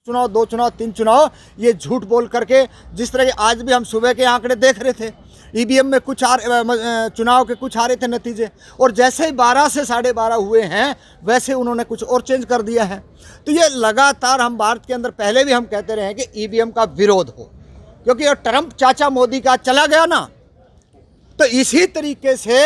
चुनाव, 2 चुनाव, 3 चुनाव, ये झूठ बोल करके जिस तरह के आज भी हम सुबह के आंकड़े देख रहे थे, ईवीएम में कुछ चुनाव के कुछ आ रहे थे नतीजे, और जैसे ही 12 से 12:30 हुए हैं वैसे उन्होंने कुछ और चेंज कर दिया है। तो ये लगातार हम भारत के अंदर पहले भी हम कहते रहे हैं कि ईवीएम का विरोध हो, क्योंकि ये ट्रंप चाचा मोदी का चला गया ना, तो इसी तरीके से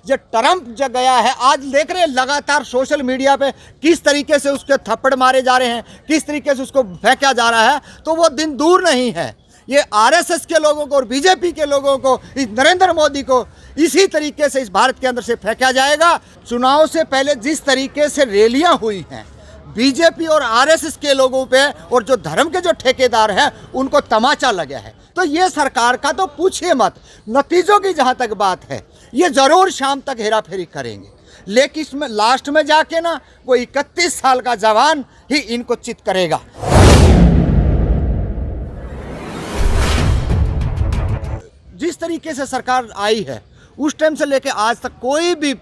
जो ट्रंप जब गया है, आज देख रहे हैं लगातार सोशल मीडिया पे किस तरीके से उसके थप्पड़ मारे जा रहे हैं, किस तरीके से उसको फेंका जा रहा है। तो वो दिन दूर नहीं है, ये आरएसएस के लोगों को और बीजेपी के लोगों को, इस नरेंद्र मोदी को इसी तरीके से इस भारत के अंदर से फेंका जाएगा। चुनाव से पहले जिस तरीके से रैलियां हुई हैं बीजेपी और आरएसएस के लोगों पे, और जो धर्म के जो ठेकेदार हैं उनको तमाचा लगा है। तो ये सरकार का तो पूछिए मत। नतीजों की जहां तक बात है, ये जरूर शाम तक हेरा फेरी करेंगे, लेकिन इसमें लास्ट में जाके ना वो 31 साल का जवान ही इनको चित करेगा। जिस तरीके से सरकार आई है उस टाइम से लेके आज तक कोई भी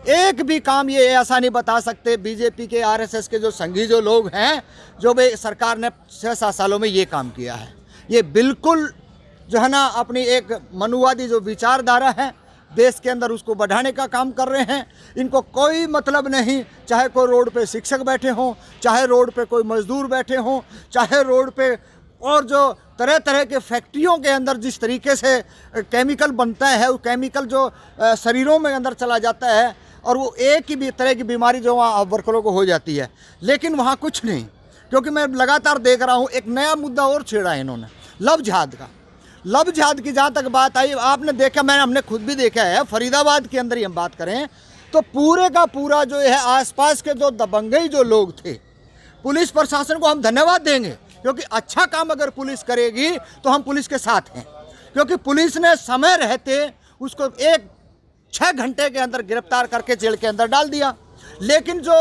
एक भी काम ये ऐसा नहीं बता सकते बीजेपी के आरएसएस के जो संघी जो लोग हैं, जो भाई सरकार ने 6-7 सालों में ये काम किया है। ये बिल्कुल जो है ना अपनी एक मनुवादी जो विचारधारा है देश के अंदर उसको बढ़ाने का काम कर रहे हैं। इनको कोई मतलब नहीं, चाहे कोई रोड पे शिक्षक बैठे हों, चाहे रोड पे कोई मजदूर बैठे हों, चाहे रोड पे और जो तरह तरह के फैक्ट्रियों के अंदर जिस तरीके से केमिकल बनता है, वो केमिकल जो शरीरों में अंदर चला जाता है और वो एक ही भी तरह की बीमारी जो वहाँ वर्करों को हो जाती है। लेकिन वहाँ कुछ नहीं, क्योंकि मैं लगातार देख रहा हूँ एक नया मुद्दा और छेड़ा है इन्होंने, लव जिहाद का। लव जिहाद की जहाँ तक बात आई, आपने देखा, हमने खुद भी देखा है, फरीदाबाद के अंदर ही हम बात करें तो पूरे का पूरा जो है आसपास के जो दबंगई जो लोग थे, पुलिस प्रशासन को हम धन्यवाद देंगे, क्योंकि अच्छा काम अगर पुलिस करेगी तो हम पुलिस के साथ हैं, क्योंकि पुलिस ने समय रहते उसको 6 घंटे के अंदर गिरफ्तार करके जेल के अंदर डाल दिया। लेकिन जो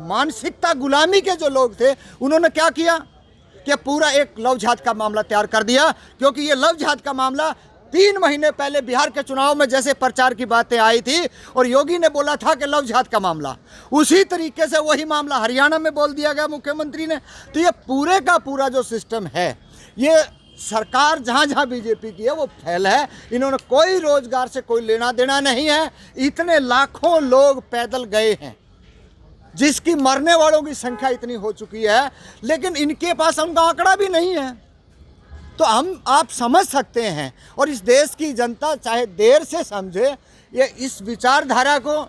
मानसिकता गुलामी के जो लोग थे उन्होंने क्या किया कि पूरा एक लव जिहाद का मामला तैयार कर दिया। क्योंकि ये लव जिहाद का मामला 3 महीने पहले बिहार के चुनाव में जैसे प्रचार की बातें आई थी और योगी ने बोला था कि लव जिहाद का मामला, उसी तरीके से वही मामला हरियाणा में बोल दिया गया मुख्यमंत्री ने। तो ये पूरे का पूरा जो सिस्टम है, ये सरकार जहाँ जहाँ बीजेपी की है वो फेल है। इन्होंने कोई रोजगार से कोई लेना देना नहीं है। इतने लाखों लोग पैदल गए हैं, जिसकी मरने वालों की संख्या इतनी हो चुकी है, लेकिन इनके पास उनका आंकड़ा भी नहीं है। तो आप समझ सकते हैं, और इस देश की जनता चाहे देर से समझे, ये इस विचारधारा को,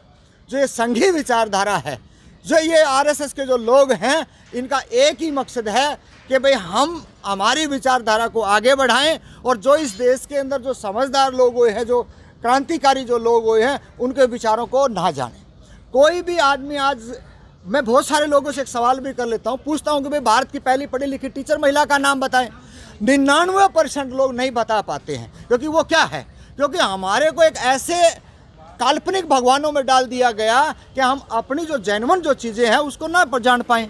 जो ये संघी विचारधारा है, जो ये आरएसएस के जो लोग हैं, इनका एक ही मकसद है कि भाई हम हमारी विचारधारा को आगे बढ़ाएं, और जो इस देश के अंदर जो समझदार लोग हुए हैं, जो क्रांतिकारी जो लोग हुए हैं, उनके विचारों को ना जाने। कोई भी आदमी, आज मैं बहुत सारे लोगों से एक सवाल भी कर लेता हूँ, पूछता हूँ कि भाई भारत की पहली पढ़ी लिखी टीचर महिला का नाम बताएं। 99% लोग नहीं बता पाते हैं। क्योंकि वो क्या है, क्योंकि हमारे को एक ऐसे काल्पनिक भगवानों में डाल दिया गया कि हम अपनी जो जेन्युइन जो चीज़ें हैं उसको ना जान पाएँ।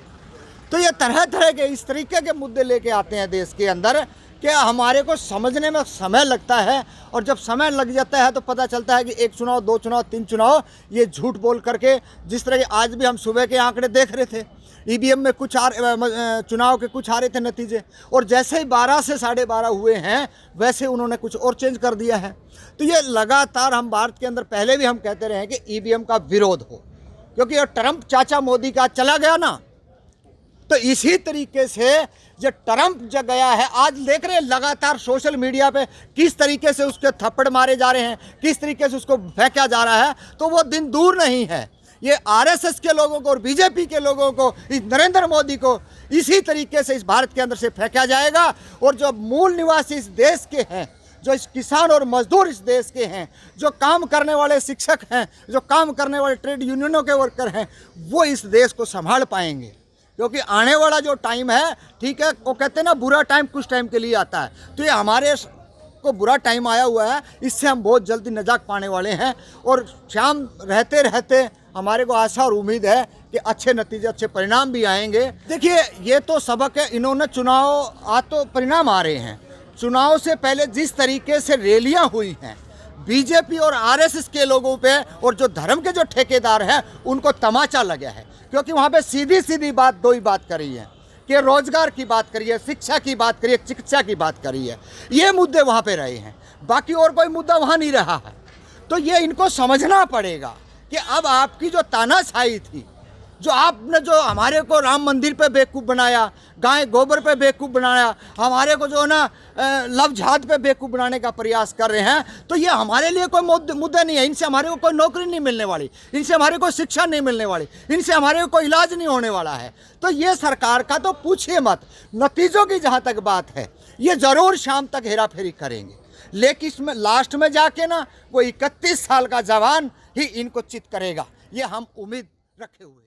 तो ये तरह तरह के इस तरीके के मुद्दे लेके आते हैं देश के अंदर कि हमारे को समझने में समय लगता है, और जब समय लग जाता है तो पता चलता है कि 1 चुनाव, 2 चुनाव, 3 चुनाव, ये झूठ बोल करके जिस तरह के आज भी हम सुबह के आंकड़े देख रहे थे, ईवीएम में कुछ चुनाव के कुछ आ रहे थे नतीजे, और जैसे ही 12 से 12:30 हुए हैं वैसे उन्होंने कुछ और चेंज कर दिया है। तो ये लगातार हम भारत के अंदर पहले भी हम कहते रहे हैं कि ईवीएम का विरोध हो, क्योंकि ये ट्रंप चाचा मोदी का चला गया ना, तो इसी तरीके से जो ट्रंप जब गया है, आज देख रहे हैं लगातार सोशल मीडिया पे किस तरीके से उसके थप्पड़ मारे जा रहे हैं, किस तरीके से उसको फेंका जा रहा है। तो वो दिन दूर नहीं है, ये आरएसएस के लोगों को और बीजेपी के लोगों को, इस नरेंद्र मोदी को इसी तरीके से इस भारत के अंदर से फेंका जाएगा। और जो मूल निवासी इस देश के हैं, जो इस किसान और मजदूर इस देश के हैं, जो काम करने वाले शिक्षक हैं, जो काम करने वाले ट्रेड यूनियनों के वर्कर हैं, वो इस देश को संभाल पाएंगे। क्योंकि आने वाला जो टाइम है, ठीक है, वो कहते हैं ना बुरा टाइम कुछ टाइम के लिए आता है, तो ये हमारे को बुरा टाइम आया हुआ है, इससे हम बहुत जल्दी निजात पाने वाले हैं। और शाम रहते रहते हमारे को आशा और उम्मीद है कि अच्छे नतीजे, अच्छे परिणाम भी आएंगे। देखिए, ये तो सबक है, इन्होंने चुनाव, आज तो परिणाम आ रहे हैं। चुनाव से पहले जिस तरीके से रैलियां हुई हैं बीजेपी और आरएसएस के लोगों पे, और जो धर्म के जो ठेकेदार हैं उनको तमाचा लगा है। क्योंकि वहाँ पे सीधी सीधी बात, दो ही बात करी है कि रोजगार की बात करिए, शिक्षा की बात करिए, चिकित्सा की बात करिए, ये मुद्दे वहाँ पे रहे हैं, बाकी और कोई मुद्दा वहाँ नहीं रहा है। तो ये इनको समझना पड़ेगा कि अब आपकी जो तानाशाही थी, जो आपने जो हमारे को राम मंदिर पे बेवकूफ़ बनाया, गाय गोबर पे बेवकूफ़ बनाया, हमारे को जो है ना लव जिहाद पे बेवकूफ़ बनाने का प्रयास कर रहे हैं, तो ये हमारे लिए कोई मुद्दा नहीं है। इनसे हमारे को कोई नौकरी नहीं मिलने वाली, इनसे हमारे को शिक्षा नहीं मिलने वाली, इनसे हमारे को कोई इलाज नहीं होने वाला है। तो ये सरकार का तो पूछिए मत। नतीजों की जहाँ तक बात है, ये ज़रूर शाम तक हेरा फेरी करेंगे, लेकिन इसमें लास्ट में जाके ना वो 31 साल का जवान ही इनको चित करेगा, ये हम उम्मीद रखे हुए हैं।